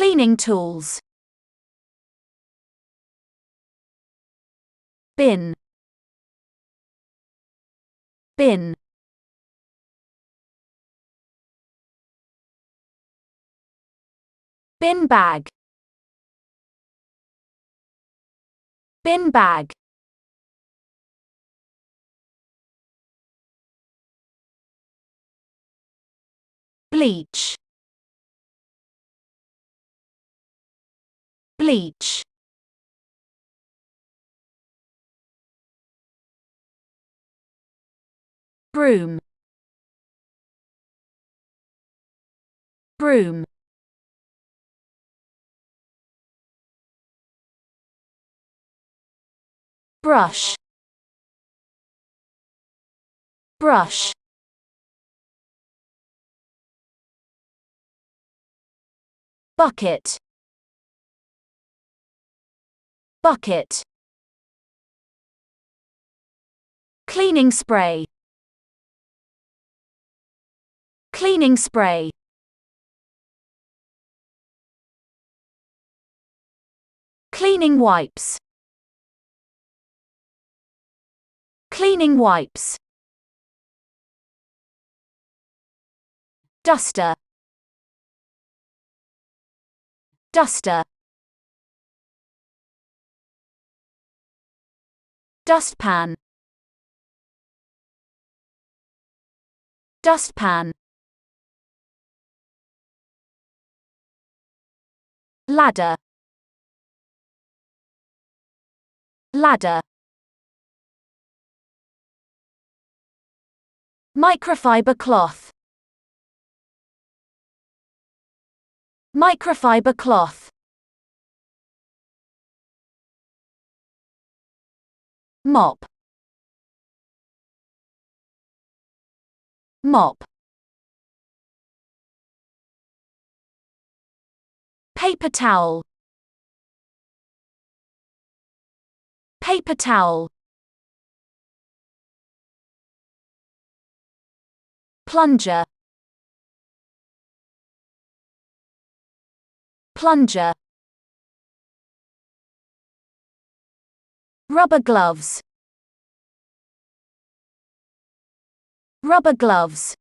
Cleaning tools. Bin. Bin. Bin bag. Bin bag. Bleach. Bleach. Broom. Broom. Brush. Brush. Bucket. Bucket. Cleaning spray. Cleaning spray. Cleaning wipes. Cleaning wipes. Duster. Duster. Dustpan. Dustpan. Ladder. Ladder. Microfiber cloth. Microfiber cloth. Mop. Mop. Paper towel. Paper towel. Plunger. Plunger. Rubber gloves. Rubber gloves.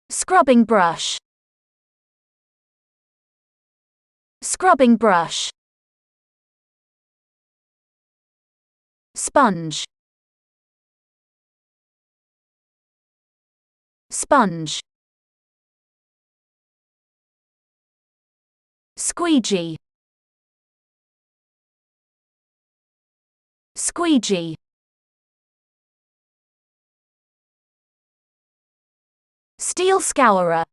Scrubbing brush. Scrubbing brush. Sponge. Sponge. Squeegee. Squeegee. Steel scourer.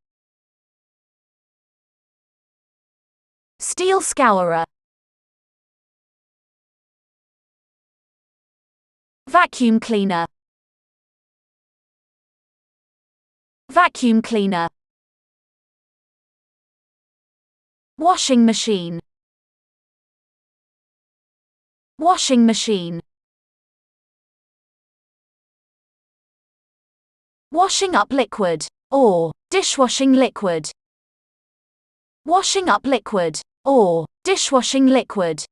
Steel scourer. Vacuum cleaner. Vacuum cleaner. Washing machine. Washing machine. Washing up liquid, or dishwashing liquid. Washing up liquid, or dishwashing liquid.